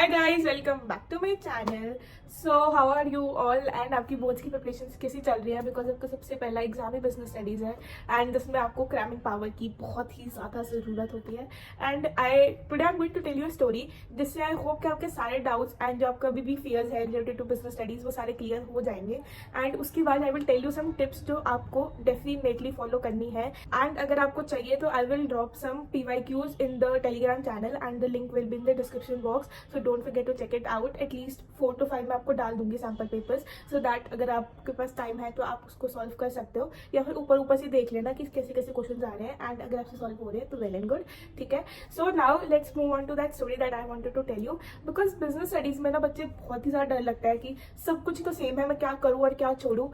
Hi guys, welcome back to my channel. So how are you all and आपकी boards की preparation कैसी चल रही है? बिकॉज आपका सबसे पहला एग्जाम ही बिजनेस स्टडीज़ है एंड इसमें आपको क्रैमिंग पावर की बहुत ही ज़्यादा ज़रूरत होती है। And today I am going to tell you story जिससे आई होप कि आपके सारे डाउट्स एंड जो आपका अभी भी फियर्स है रिलेटेड टू बिजनेस स्टडीज़ वो सारे क्लियर हो जाएंगे। एंड उसके बाद I will tell you some tips जो आपको डेफिनेटली फॉलो करनी है। एंड अगर आपको चाहिए तो I will drop some PYQs in the Telegram channel and the link will be in the description box. So don't forget to check it out. At least 4 to 5 मैं आपको डाल दूंगी सैम्पल पेपर्स, सो दैट अगर आपके पास time है तो आप उसको सॉल्व कर सकते हो, या फिर ऊपर ऊपर से देख लेना कि कैसे कैसे क्वेश्चन आ रहे हैं एंड अगर आपसे सॉल्व हो रहे हैं तो वेल एंड गुड। ठीक है, so now let's move on to that story that I wanted to tell you. Because business studies में ना बच्चे बहुत ही ज़्यादा डर लगता है कि सब कुछ तो सेम है, मैं क्या करूँ और क्या छोड़ूँ।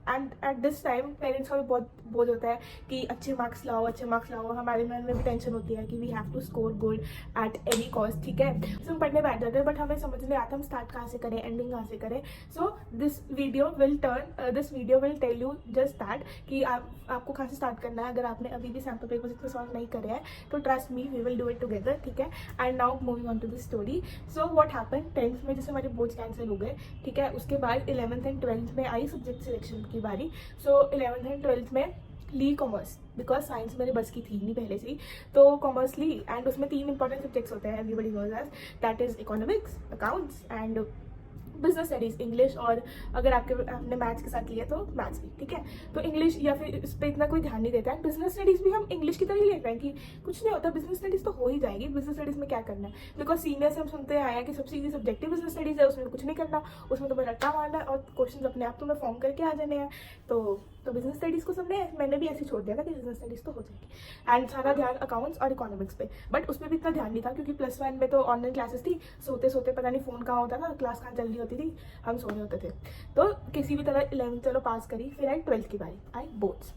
And at this time parents का भी बहुत बोझ होता है कि अच्छे मार्क्स लाओ, अच्छे मार्क्स लाओ। हमारे मन में भी टेंशन होती है कि we have to score good at any cost. ठीक है, सो हम पढ़ने बैठ जाते हैं बट हमें समझ नहीं आता हम स्टार्ट कहाँ से करें, एंडिंग कहाँ से करें। So this video will tell you just that कि आपको कहाँ से स्टार्ट करना है। अगर आपने अभी भी सैम्पल पेपर्स इतने सॉल्व नहीं करे हैं तो trust me, we will do it together. ठीक है, and now moving on to this story. So what happen, 10th में जैसे हमारे बोर्ड्स कैंसिल हो गए, ठीक है, उसके बाद 11th एंड 12th में आई सब्जेक्ट सिलेक्शन की बारी। सो 11th एंड 12th में ली कॉमर्स, बिकॉज साइंस मेरे बस की थी नहीं पहले से ही, तो कॉमर्स ली। एंड उसमें 3 इंपॉर्टेंट सब्जेक्ट्स होते हैं, everybody knows that, that is economics, accounts and business studies, English. और अगर आपने मैथ्स के साथ लिया तो मैथ्स भी। ठीक है, तो इंग्लिश या फिर इस पर इतना कोई ध्यान नहीं देता है। बिजनेस स्टडीज भी हम इंग्लिश की तरह ही लेते हैं कि कुछ नहीं होता, बिजनेस स्टडीज तो हो ही जाएगी, बिजनेस स्टडीज में क्या करना है। बिकॉज सीनियर से हम सुनते आए हैं कि सबसे इजी सब्जेक्टिव बिजनेस स्टडीज है, उसमें कुछ नहीं करना, उसमें तो बस रट्टा मारना है और क्वेश्चन अपने आप तुम्हें फॉर्म करके आ जाने हैं। तो बिजनेस स्टडीज को मैंने भी ऐसे छोड़ दिया था कि बिजनेस स्टडीज तो हो जाएगी एंड सारा ध्यान अकाउंट्स और इकोनॉमिक्स पे। बट उसमें भी इतना ध्यान नहीं था क्योंकि +1 में तो ऑनलाइन क्लासेस थी, सोते सोते पता नहीं फोन कहाँ होता था, क्लास कहाँ जल्दी होती थी, हम सोने होते थे। तो किसी भी तरह 11th चलो पास करी, फिर आई 12th की बारी, आई बोर्ड्स।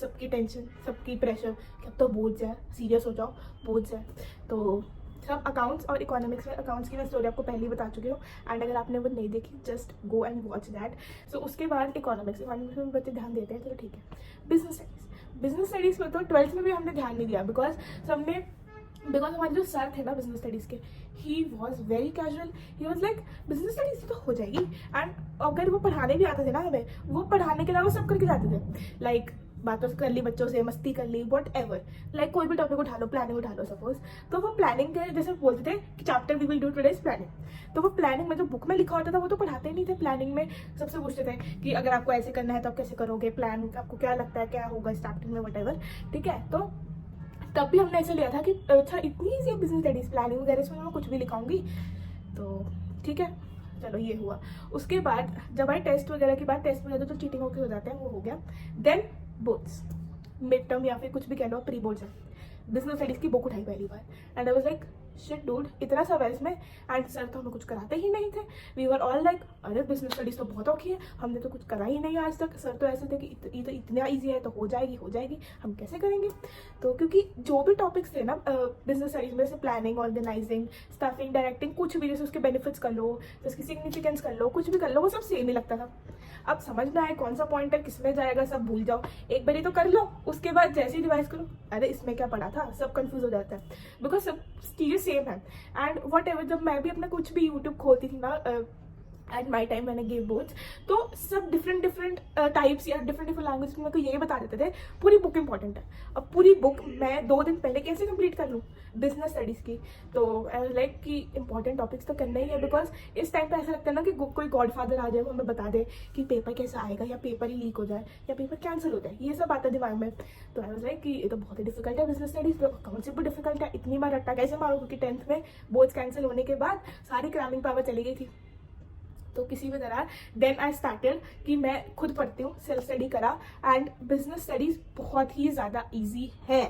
सबकी टेंशन, सबकी प्रेशर कि अब तो बोर्ड्स है, सीरियस हो जाओ, बोर्ड्स है। तो सब अकाउंट्स और इकोनॉमिक्स में, अकाउंट्स की मैं स्टोरी आपको पहले ही बता चुकी हूँ एंड अगर आपने वो नहीं देखी just go and watch that. So उसके बाद इकोनॉमिक्स में बच्चे ध्यान देते हैं, चलो ठीक है। बिजनेस स्टडीज़ में तो 12th में भी हमने ध्यान नहीं दिया बिकॉज हमारे जो सर थे ना बिजनेस स्टडीज़ के, he was very casual. He was like business studies तो हो जाएगी। एंड अगर वो पढ़ाने भी आते थे ना हमें, वो पढ़ाने के अलावा सब करके जाते थे। लाइक बातों कर ली बच्चों से, मस्ती कर ली, वॉट एवर, लाइक कोई भी टॉपिक उठा लो, प्लानिंग उठा लो सपोज, तो वो प्लानिंग के जैसे बोलते थे कि chapter we will do today is planning, तो वो प्लानिंग में जो बुक में लिखा होता था वो तो पढ़ाते ही नहीं थे। प्लानिंग में सबसे पूछते थे कि अगर आपको ऐसे करना है तो आप कैसे करोगे, प्लान आपको क्या लगता है क्या होगा स्टार्टिंग में, वट एवर। ठीक है, तो तब भी हमने ऐसे लिया था कि अच्छा इतनी ईजी है बिजनेस स्टडीज, प्लानिंग वगैरह इसमें मैं कुछ भी लिखाऊंगी। तो ठीक है, चलो ये हुआ। उसके बाद जब आई टेस्ट वगैरह के बाद, टेस्ट वगैरह तो चीटिंग होकर हो जाते हैं, वो हो गया। देन बोर्ड्स, मिड टर्म या फिर कुछ भी कह लो, प्री बोर्ड्स है। बिजनेस स्टडीज की बुक उठाई पहली बार and I was like shit dude, इतना सब है इसमें एंड सर तो हमें कुछ कराते ही नहीं थे। वी वर ऑल लाइक अरे बिजनेस स्टडीज तो बहुत औखी है, हमने तो कुछ करा ही नहीं आज तक। सर तो ऐसे थे कि इतना ईजी है तो हो जाएगी, हम कैसे करेंगे। तो क्योंकि जो भी टॉपिक्स थे ना बिजनेस स्टडीज में, जैसे प्लानिंग, ऑर्गेनाइजिंग, स्टाफिंग, डायरेक्टिंग, कुछ भी, जैसे उसके बेनिफिट्स कर लो, उसकी सिग्निफिकेंस कर लो, कुछ भी कर लो, वो सब सेम ही लगता था। अब समझ ना आए कौन सा पॉइंटर किसमें जाएगा, सब भूल जाओ, एक बारी तो कर लो, उसके बाद जैसे ही रिवाइज करो अरे इसमें क्या पढ़ा था, सब कंफ्यूज हो जाता है बिकॉज सब चीज़ें सेम है। एंड वट एवर, जब मैं भी अपना कुछ भी यूट्यूब खोलती थी ना एट माई टाइम मैंने गिव बोर्ड्स, तो सब डिफरेंट टाइप्स या डिफरेंट लैंग्वेज में मेरे को यही बता देते थे पूरी बुक इंपॉर्टेंट है। अब पूरी बुक मैं 2 दिन पहले कैसे कंप्लीट कर लूँ बिजनेस स्टडीज़ की। तो आई लाइक कि इंपॉर्टेंट टॉपिक्स तो करना ही है बिकॉज इस टाइम पे ऐसा लगता है ना कि कोई गॉडफादर आ जाए, वो हमें बता दे कि पेपर कैसा आएगा, या पेपर ही लीक हो जाए, या पेपर कैंसिल हो जाए, ये सब आता है दिमाग में। तो आई वाज लाइक कि ये तो बहुत ही डिफिकल्ट है बिजनेस स्टडीज़, तो कॉन्सेप्ट भी डिफिकल्ट है, इतनी बार रट्टा कैसे मारो, क्योंकि 10th में बोर्ड्स कैंसिल होने के बाद सारी क्रैमिंग पावर चली गई थी। तो किसी भी तरह देन आई स्टार्टेड कि मैं खुद पढ़ती हूँ, सेल्फ स्टडी करा एंड बिजनेस स्टडीज बहुत ही ज़्यादा इजी है।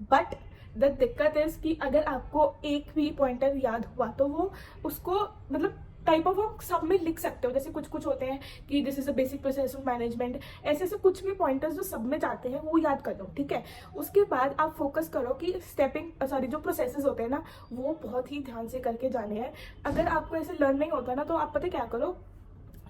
बट द दिक्कत इज कि अगर आपको एक भी पॉइंटर याद हुआ तो वो उसको मतलब टाइप ऑफ वर्क सब में लिख सकते हो। जैसे कुछ होते हैं कि this is a basic process of management, ऐसे ऐसे कुछ भी पॉइंटर्स जो सब में जाते हैं वो याद कर लो। ठीक है, उसके बाद आप फोकस करो कि जो प्रोसेसेस होते हैं ना वो बहुत ही ध्यान से करके जाने हैं। अगर आपको ऐसे लर्न नहीं होता ना तो आप पता क्या करो,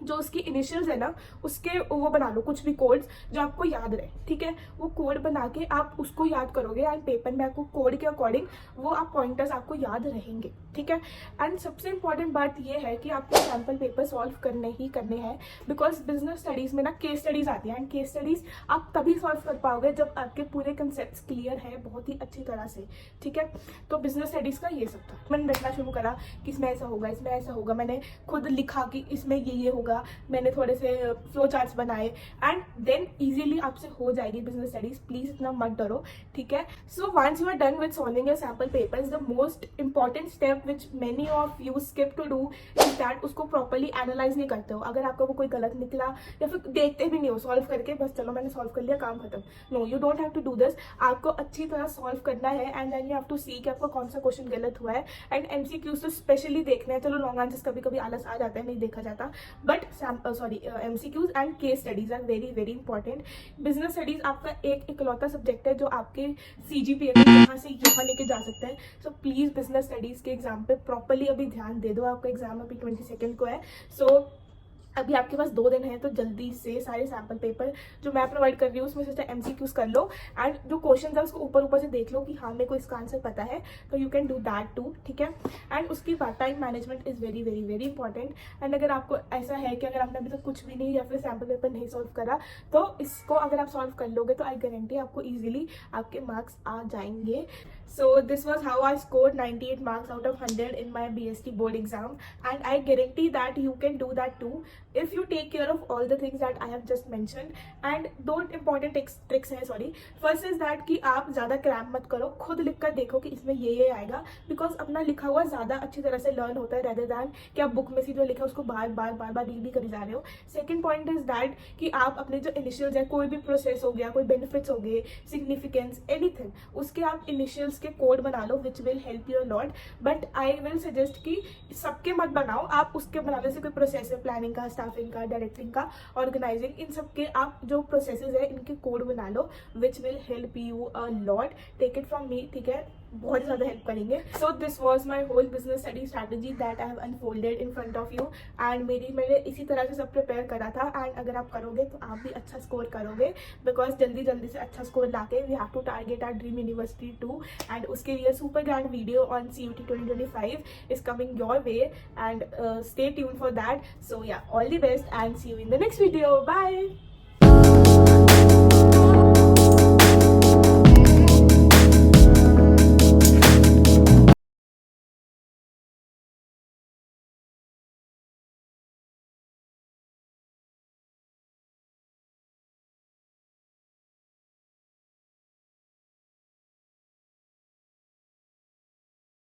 जो उसकी इनिशियल्स है ना उसके वो बना लो कुछ भी कोड्स जो आपको याद रहे, ठीक है। वो कोड बना के आप उसको याद करोगे एंड पेपर में आपको कोड के अकॉर्डिंग वो आप पॉइंटर्स आपको याद रहेंगे, ठीक है। एंड सबसे इंपॉर्टेंट बात ये है कि आपको सैम्पल पेपर सॉल्व करने ही करने हैं, बिकॉज बिजनेस स्टडीज में ना केस स्टडीज आती है एंड केस स्टडीज आप तभी सॉल्व कर पाओगे जब आपके पूरे कंसेप्ट क्लियर है बहुत ही अच्छी तरह से, ठीक है। तो बिजनेस स्टडीज का ये सब था। मैंने रखना शुरू करा कि इसमें ऐसा होगा, इसमें ऐसा होगा, मैंने खुद लिखा कि इसमें ये होगा, मैंने थोड़े से फ्लो चार्ट्स बनाए एंड देन इजीली आपसे हो जाएगी बिजनेस स्टडीज। प्लीज इतना मत डरो, ठीक है। So once you are done with solving your sample papers, the most important step which many of you skip to do is that उसको प्रॉपर्ली एनालाइज नहीं करते हो। अगर आपका वो कोई गलत निकला या फिर देखते भी नहीं हो सॉल्व करके, बस चलो मैंने सॉल्व कर लिया काम खत्म, no you don't have to do this. आपको अच्छी तरह सॉल्व करना है and then you have to see कि आपका कौन सा क्वेश्चन गलत हुआ है एंड एमसीक्यूज तो स्पेशली देखना है। चलो लॉन्ग आंसर्स कभी कभी आलस आ जाता है, नहीं देखा जाता, but MCQs and case studies are very very important. Business studies आपका एक इकलौता सब्जेक्ट है जो आपके CGPA को यहाँ से यहाँ लेके जा सकता है। सो प्लीज बिजनेस स्टडीज के एग्जाम पे प्रॉपर्ली अभी ध्यान दे दो। आपका एग्जाम अभी 22 को है, सो अभी आपके पास 2 दिन है, तो जल्दी से सारे सैम्पल पेपर जो मैं प्रोवाइड कर रही हूँ उसमें से MCQs कर लो एंड जो क्वेश्चन है उसको ऊपर ऊपर से देख लो कि हाँ मेरे को इसका आंसर पता है, तो you can do that too, ठीक है। एंड उसके बाद time management is very very very important. And अगर आपको ऐसा है कि अगर आपने अभी तक कुछ भी नहीं या फिर सैम्पल पेपर नहीं सॉल्व करा, तो इसको अगर आप सॉल्व कर लोगे तो आई गारंटी आपको ईजिली आपके मार्क्स आ जाएंगे। So this was how I scored 98 marks out of 100 in my BST board exam, and I guarantee that you can do that too if you take care of all the things that I have just mentioned. And दो important tricks हैं, sorry. First is that कि आप ज़्यादा cram मत करो, खुद लिख कर देखो कि इसमें ये आएगा, बिकॉज अपना लिखा हुआ ज़्यादा अच्छी तरह से लर्न होता है रेदर दैन कि आप बुक में से जो लिखा है उसको बार बार रीड भी करी जा रहे हो। सेकेंड पॉइंट इज दैट कि आप अपने जो इनिशियल्स है, कोई भी प्रोसेस हो गया, कोई बेनिफिट्स हो गए, सिग्निफिकेंस, एनीथिंग, उसके आप इनिशियल्स के कोड बना लो which will help you lot. But I will suggest कि सबके मत बनाओ, आप उसके बनाने से कोई प्रोसेस है, प्लानिंग का, स्टाफिंग का, डायरेक्टिंग का, ऑर्गेनाइजिंग, इन सबके आप जो प्रोसेसेस है इनके कोड बना लो which will help you a lot. Take it from me, ठीक है, बहुत ज़्यादा हेल्प करेंगे। So this was my whole business study strategy that I have unfolded in front of you and मैंने इसी तरह से सब प्रिपेयर करा था। एंड अगर आप करोगे तो आप भी अच्छा स्कोर करोगे, बिकॉज जल्दी से अच्छा स्कोर लाके we have to target our dream university too. And उसके लिए super grand video on CUT 2025 is coming your way, and stay tuned for that. So yeah, all the best and see you in the next video. Bye.